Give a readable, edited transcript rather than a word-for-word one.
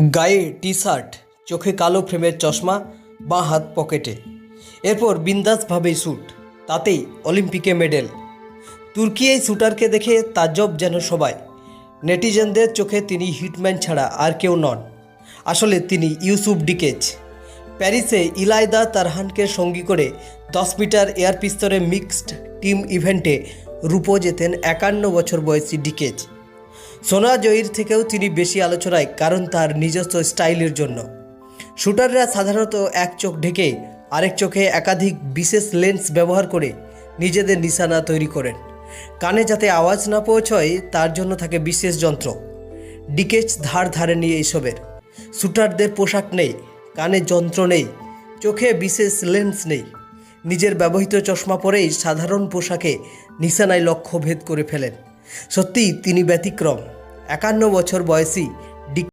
গায়ে T shirt, চোখে কালো ফ্রেমের চশমা, বাঁ হাত পকেটে। এরপর বিন্দাসভাবেই শ্যুট, তাতেই অলিম্পিকে মেডেল। তুর্কি এই শ্যুটারকে দেখে তাজ্জব যেন সবাই। নেটিজেনদের চোখে তিনি হিটম্যান ছাড়া আর কেউ নন। আসলে তিনি ইউসুফ ডিকেজ। প্যারিসে ইলাইদা তারহানকে সঙ্গী করে 10 মিটার এয়ার পিস্তলে মিক্সড টিম ইভেন্টে রুপো জেতেন 51 বছর বয়সী ডিকেজ। সোনা জয়ীর থেকেও তিনি বেশি আলোচনায়, কারণ তার নিজস্ব স্টাইলের জন্য। শ্যুটাররা সাধারণত এক চোখ ঢেকে আরেক চোখে একাধিক বিশেষ লেন্স ব্যবহার করে নিজেদের নিশানা তৈরি করেন। কানে যাতে আওয়াজ না পৌঁছয় তার জন্য থাকে বিশেষ যন্ত্র। ডিকেজ ধার ধারেনি এইসবের। শ্যুটারদের পোশাক নেই, কানে যন্ত্র নেই, চোখে বিশেষ লেন্স নেই। নিজের ব্যবহৃত চশমা পরেই সাধারণ পোশাকে নিশানায় লক্ষ্য ভেদ করে ফেলেন। সত্যিই তিনি ব্যতিক্রম। 51 বছর বয়সী